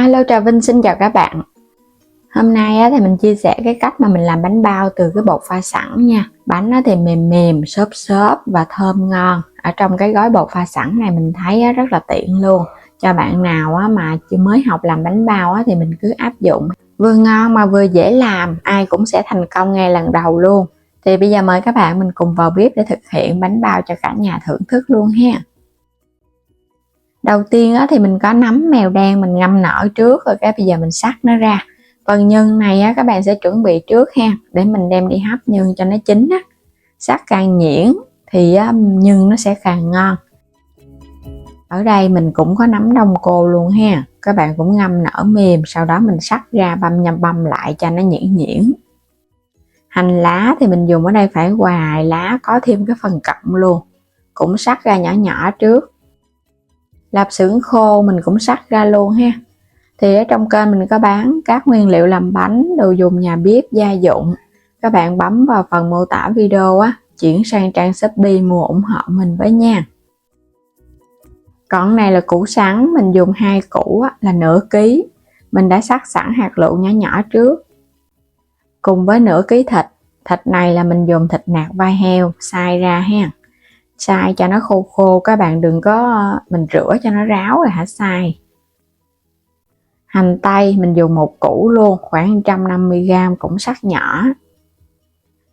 Hello, Trà Vinh xin chào các bạn. Hôm nay thì mình chia sẻ cái cách mà mình làm bánh bao từ cái bột pha sẵn nha. Bánh thì mềm mềm, xốp xốp và thơm ngon. Ở trong cái gói bột pha sẵn này mình thấy rất là tiện luôn. Cho bạn nào mà chưa mới học làm bánh bao thì mình cứ áp dụng. Vừa ngon mà vừa dễ làm, ai cũng sẽ thành công ngay lần đầu luôn. Thì bây giờ mời các bạn mình cùng vào bếp để thực hiện bánh bao cho cả nhà thưởng thức luôn ha. Đầu tiên thì mình có nấm mèo đen mình ngâm nở trước rồi bây giờ mình xắt nó ra. Phần nhân này các bạn sẽ chuẩn bị trước ha, để mình đem đi hấp nhân cho nó chín á. Xắt càng nhuyễn thì nhân nó sẽ càng ngon. Ở đây mình cũng có nấm đông cô luôn ha, các bạn cũng ngâm nở mềm, sau đó mình xắt ra băm lại cho nó nhuyễn nhuyễn. Hành lá thì mình dùng ở đây phải vài lá, có thêm cái phần cọng luôn, cũng xắt ra nhỏ nhỏ trước. Lạp xưởng khô mình cũng xắt ra luôn ha. Thì ở trong kênh mình có bán các nguyên liệu làm bánh, đồ dùng nhà bếp, gia dụng. Các bạn bấm vào phần mô tả video chuyển sang trang Shopee mua ủng hộ mình với nha. Còn này là củ sắn, mình dùng 2 củ là nửa ký. Mình đã cắt sẵn hạt lựu nhỏ nhỏ trước. Cùng với nửa ký thịt. Thịt này là mình dùng thịt nạc vai heo, xay ra ha. Xay cho nó khô khô, các bạn đừng có mình rửa cho nó ráo rồi xay. Hành tây mình dùng 1 củ luôn, khoảng 150g cũng cắt nhỏ.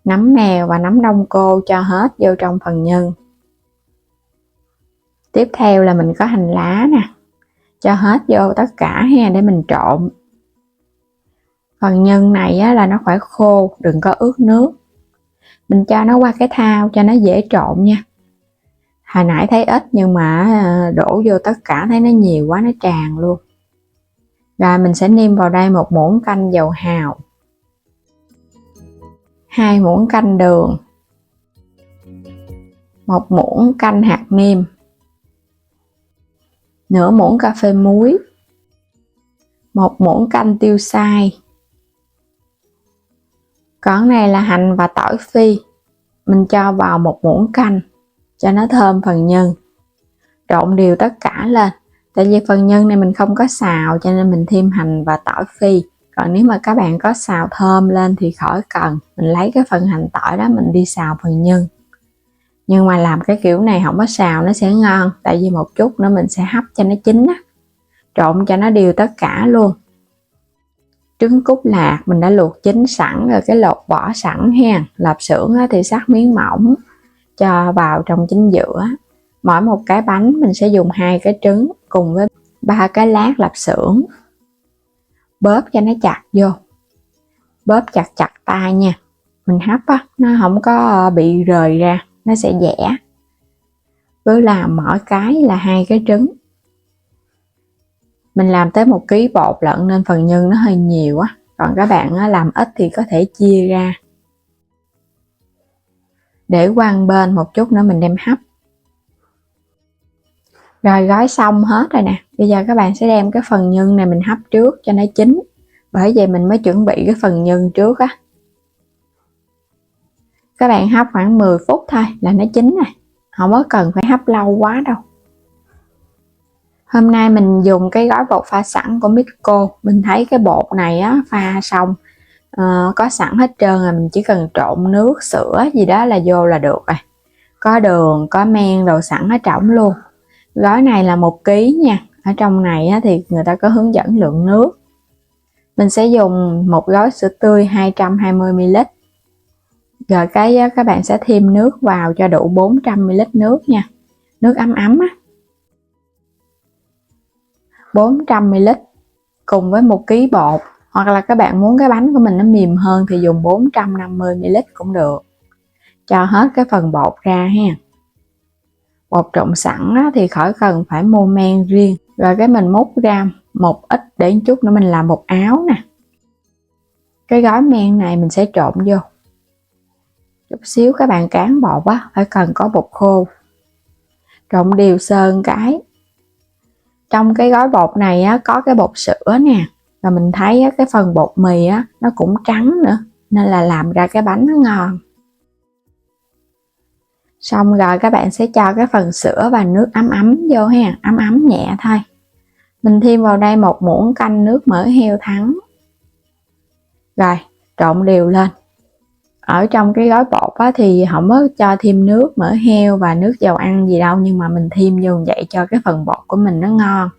Nấm mèo và nấm đông cô cho hết vô trong phần nhân. Tiếp theo là mình có hành lá nè, cho hết vô tất cả ha để mình trộn. Phần nhân này là nó phải khô, đừng có ướt nước. Mình cho nó qua cái thao cho nó dễ trộn nha. Hồi nãy thấy ít nhưng mà đổ vô tất cả thấy nó nhiều quá, nó tràn luôn. Rồi mình sẽ nêm vào đây 1 muỗng canh dầu hào, 2 muỗng canh đường, 1 muỗng canh hạt nêm, nửa muỗng cà phê muối, 1 muỗng canh tiêu xay. Còn này là hành và tỏi phi, mình cho vào 1 muỗng canh cho nó thơm phần nhân. Trộn đều tất cả lên. Tại vì phần nhân này mình không có xào cho nên mình thêm hành và tỏi phi. Còn nếu mà các bạn có xào thơm lên thì khỏi cần, mình lấy cái phần hành tỏi đó mình đi xào phần nhân. Nhưng mà làm cái kiểu này không có xào nó sẽ ngon, tại vì một chút nữa mình sẽ hấp cho nó chín á. Trộn cho nó đều tất cả luôn. Trứng cút lạc mình đã luộc chín sẵn rồi, cái lột vỏ sẵn ha. Lạp xưởng thì cắt miếng mỏng cho vào trong chính giữa. Mỗi một cái bánh mình sẽ dùng 2 cái trứng cùng với 3 cái lát lạp xưởng. Bóp cho nó chặt vô, bóp chặt tay nha. Mình hấp nó không có bị rời ra, nó sẽ dẻ. Cứ làm mỗi cái là 2 cái trứng. Mình làm tới 1 kg bột lận nên phần nhân nó hơi nhiều còn các bạn làm ít thì có thể chia ra. Để qua bên một chút nữa mình đem hấp. Rồi gói xong hết rồi nè. Bây giờ các bạn sẽ đem cái phần nhân này mình hấp trước cho nó chín. Bởi vậy mình mới chuẩn bị cái phần nhân trước Các bạn hấp khoảng 10 phút thôi là nó chín rồi. Không có cần phải hấp lâu quá đâu. Hôm nay mình dùng cái gói bột pha sẵn của Mixco. Mình thấy cái bột này pha xong có sẵn hết trơn rồi, mình chỉ cần trộn nước, sữa gì đó là vô là được rồi. Có đường, có men đồ sẵn ở trong luôn. Gói này là 1 kg nha. Ở trong này thì người ta có hướng dẫn lượng nước. Mình sẽ dùng một gói sữa tươi 220ml. Rồi các bạn sẽ thêm nước vào cho đủ 400ml nước nha. Nước ấm 400ml cùng với 1 kg bột. Hoặc là các bạn muốn cái bánh của mình nó mềm hơn thì dùng 450ml cũng được. Cho hết cái phần bột ra ha. Bột trộn sẵn thì khỏi cần phải mua men riêng. Rồi mình múc ra một ít để chút nữa mình làm bột áo nè. Cái gói men này mình sẽ trộn vô. Chút xíu các bạn cán bột phải cần có bột khô. Trộn đều sơn cái. Trong cái gói bột này có cái bột sữa nè. Và mình thấy cái phần bột mì nó cũng trắng nữa. Nên là làm ra cái bánh nó ngon. Xong rồi các bạn sẽ cho cái phần sữa và nước ấm vô ha, ấm nhẹ thôi. Mình thêm vào đây 1 muỗng canh nước mỡ heo thắng. Rồi, trộn đều lên. Ở trong cái gói bột á, thì không có cho thêm nước mỡ heo và nước dầu ăn gì đâu, nhưng mà mình thêm vô vậy cho cái phần bột của mình nó ngon.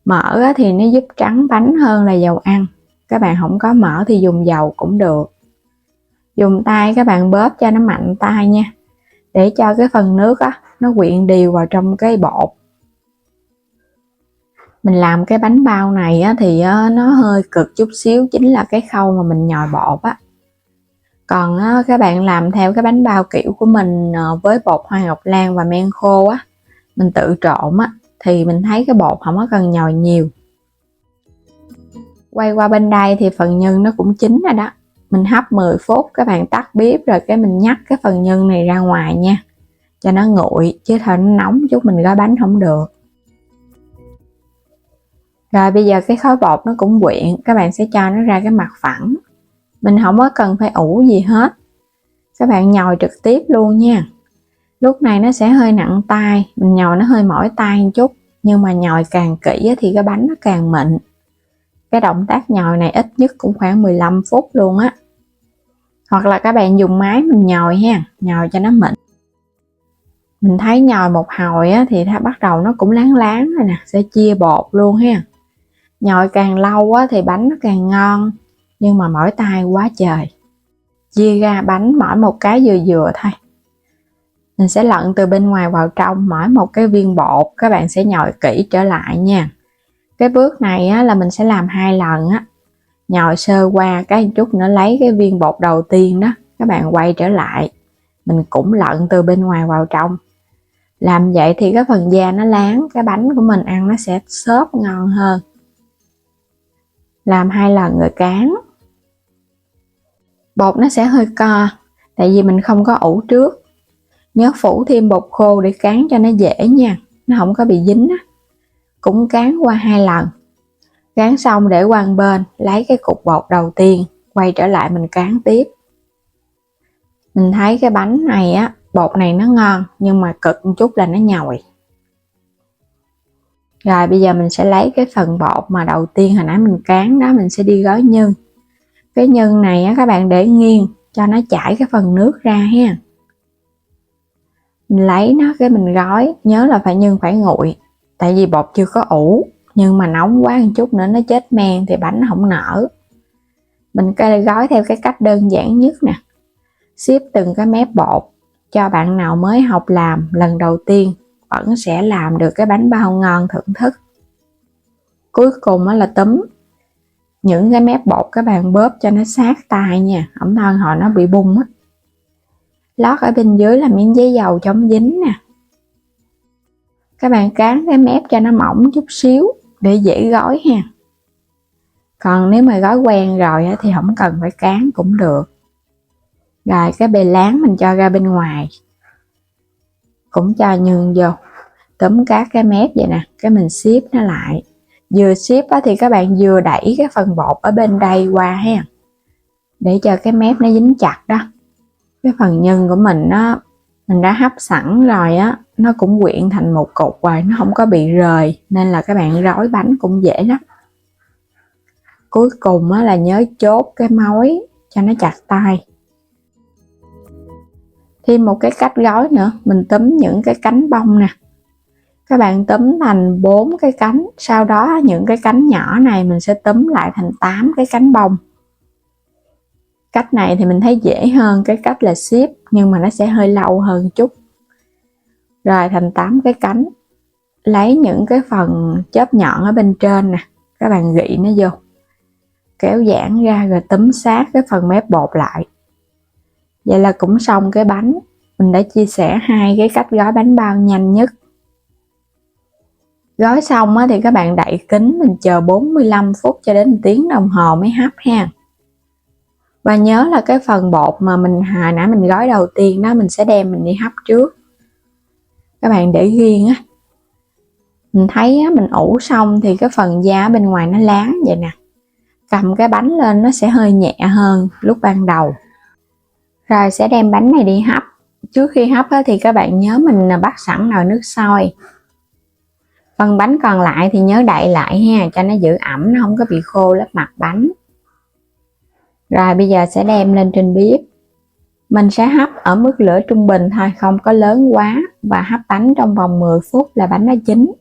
Mỡ á, thì nó giúp trắng bánh hơn là dầu ăn. Các bạn không có mỡ thì dùng dầu cũng được. Dùng tay các bạn bóp cho nó mạnh tay nha, để cho cái phần nước á, nó quyện đều vào trong cái bột. Mình làm cái bánh bao này á, thì nó hơi cực chút xíu, chính là cái khâu mà mình nhồi bột á. Còn các bạn làm theo cái bánh bao kiểu của mình với bột hoa ngọc lan và men khô á, mình tự trộn á, thì mình thấy cái bột không có cần nhồi nhiều. Quay qua bên đây thì phần nhân nó cũng chín rồi đó. Mình hấp 10 phút, các bạn tắt bếp rồi cái mình nhắc cái phần nhân này ra ngoài nha, cho nó nguội, chứ thôi nó nóng chút mình gói bánh không được. Rồi bây giờ cái khối bột nó cũng quyện, các bạn sẽ cho nó ra cái mặt phẳng. Mình không có cần phải ủ gì hết, các bạn nhồi trực tiếp luôn nha. Lúc này nó sẽ hơi nặng tay, mình nhồi nó hơi mỏi tay một chút, nhưng mà nhồi càng kỹ thì cái bánh nó càng mịn. Cái động tác nhồi này ít nhất cũng khoảng 15 phút luôn á. Hoặc là các bạn dùng máy mình nhồi ha, nhồi cho nó mịn. Mình thấy nhồi một hồi á, thì bắt đầu nó cũng láng láng rồi nè, sẽ chia bột luôn ha. Nhồi càng lâu á, thì bánh nó càng ngon, nhưng mà mỏi tay quá trời. Chia ra bánh mỗi một cái vừa vừa thôi. Mình sẽ lận từ bên ngoài vào trong mỗi một cái viên bột, các bạn sẽ nhồi kỹ trở lại nha. Cái bước này á, là mình sẽ làm 2 lần á. Nhồi sơ qua cái chút nữa lấy cái viên bột đầu tiên đó, các bạn quay trở lại. Mình cũng lận từ bên ngoài vào trong. Làm vậy thì cái phần da nó láng, cái bánh của mình ăn nó sẽ xốp ngon hơn. Làm 2 lần rồi cán. Bột nó sẽ hơi co, tại vì mình không có ủ trước. Nhớ phủ thêm bột khô để cán cho nó dễ nha, nó không có bị dính á. Cũng cán qua 2 lần. Cán xong để qua một bên, lấy cái cục bột đầu tiên, quay trở lại mình cán tiếp. Mình thấy cái bánh này á, bột này nó ngon, nhưng mà cực một chút là nó nhồi. Rồi bây giờ mình sẽ lấy cái phần bột mà đầu tiên hồi nãy mình cán đó, mình sẽ đi gói nhân. Cái nhân này á, các bạn để nghiêng cho nó chảy cái phần nước ra ha. Mình lấy nó cái mình gói, nhớ là nhân phải nguội, tại vì bột chưa có ủ, nhưng mà nóng quá một chút nữa nó chết men thì bánh không nở. Mình gói theo cái cách đơn giản nhất nè, xếp từng cái mép bột. Cho bạn nào mới học làm lần đầu tiên vẫn sẽ làm được cái bánh bao ngon thưởng thức. Cuối cùng là túm những cái mép bột, các bạn bóp cho nó sát tay nha, không thôi họ nó bị bung á. Lót ở bên dưới là miếng giấy dầu chống dính nè. Các bạn cán cái mép cho nó mỏng chút xíu để dễ gói ha. Còn nếu mà gói quen rồi thì không cần phải cán cũng được. Rồi cái bề láng mình cho ra bên ngoài, cũng cho nhường vô, túm các cái mép vậy nè, cái mình xếp nó lại. Vừa xếp thì các bạn vừa đẩy cái phần bột ở bên đây qua ha, để cho cái mép nó dính chặt đó. Cái phần nhân của mình đã hấp sẵn rồi á, nó cũng quyện thành một cục rồi, nó không có bị rời, nên là các bạn gói bánh cũng dễ lắm. Cuối cùng là nhớ chốt cái mối cho nó chặt tay. Thêm một cái cách gói nữa, mình túm những cái cánh bông nè, các bạn túm thành 4 cái cánh, sau đó những cái cánh nhỏ này mình sẽ túm lại thành 8 cái cánh bông. Cách này thì mình thấy dễ hơn cái cách là ship, nhưng mà nó sẽ hơi lâu hơn chút. Rồi thành 8 cái cánh, lấy những cái phần chớp nhọn ở bên trên nè, các bạn gị nó vô, kéo giãn ra rồi túm sát cái phần mép bột lại. Vậy là cũng xong cái bánh. Mình đã chia sẻ 2 cái cách gói bánh bao nhanh nhất. Gói xong thì các bạn đậy kín, mình chờ 45 phút cho đến 1 tiếng đồng hồ mới hấp ha. Và nhớ là cái phần bột mà hồi nãy mình gói đầu tiên đó, mình sẽ đem mình đi hấp trước. Các bạn để riêng á. Mình thấy mình ủ xong thì cái phần da bên ngoài nó láng vậy nè. Cầm cái bánh lên nó sẽ hơi nhẹ hơn lúc ban đầu. Rồi sẽ đem bánh này đi hấp. Trước khi hấp thì các bạn nhớ mình bắt sẵn nồi nước sôi. Phần bánh còn lại thì nhớ đậy lại ha, cho nó giữ ẩm, nó không có bị khô lớp mặt bánh. Rồi bây giờ sẽ đem lên trên bếp. Mình sẽ hấp ở mức lửa trung bình thôi, không có lớn quá, và hấp bánh trong vòng 10 phút là bánh nó chín.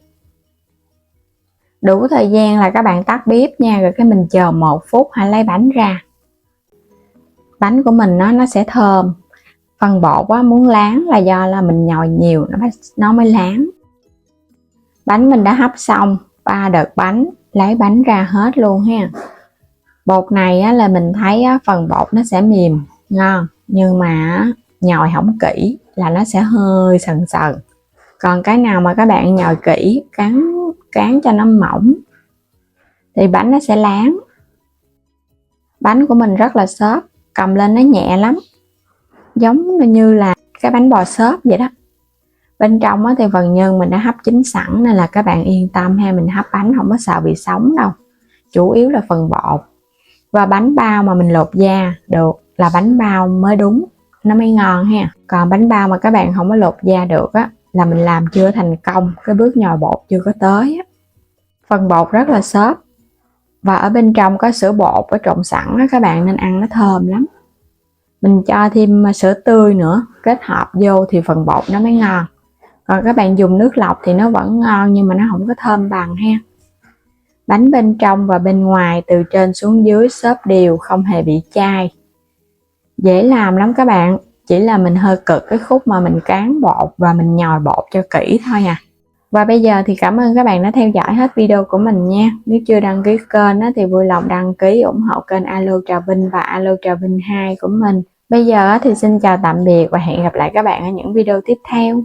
Đủ thời gian là các bạn tắt bếp nha, rồi cái mình chờ 1 phút hãy lấy bánh ra. Bánh của mình nó sẽ thơm. Phần bột á, muốn láng là do là mình nhồi nhiều nó mới láng. Bánh mình đã hấp xong 3 đợt bánh, lấy bánh ra hết luôn ha. Bột này á, là mình thấy á, phần bột nó sẽ mềm ngon, nhưng mà nhồi không kỹ là nó sẽ hơi sần sần. Còn cái nào mà các bạn nhồi kỹ, cán cho nó mỏng thì bánh nó sẽ láng. Bánh của mình rất là xốp, cầm lên nó nhẹ lắm, giống như là cái bánh bò xốp vậy đó. Bên trong thì phần nhân mình đã hấp chín sẵn nên là các bạn yên tâm ha, mình hấp bánh không có sợ bị sống đâu, chủ yếu là phần bột. Và bánh bao mà mình lột da được là bánh bao mới đúng, nó mới ngon ha. Còn bánh bao mà các bạn không có lột da được á là mình làm chưa thành công, cái bước nhồi bột chưa có tới á. Phần bột rất là xốp và ở bên trong có sữa bột ở trộn sẵn á, các bạn nên ăn nó thơm lắm. Mình cho thêm sữa tươi nữa, kết hợp vô thì phần bột nó mới ngon. Còn các bạn dùng nước lọc thì nó vẫn ngon nhưng mà nó không có thơm bằng ha. Bánh bên trong và bên ngoài từ trên xuống dưới xốp đều, không hề bị chai. Dễ làm lắm các bạn, chỉ là mình hơi cực cái khúc mà mình cán bột và mình nhồi bột cho kỹ thôi à. Và bây giờ thì cảm ơn các bạn đã theo dõi hết video của mình nha. Nếu chưa đăng ký kênh thì vui lòng đăng ký ủng hộ kênh Alo Trà Vinh và Alo Trà Vinh 2 của mình. Bây giờ thì xin chào tạm biệt và hẹn gặp lại các bạn ở những video tiếp theo.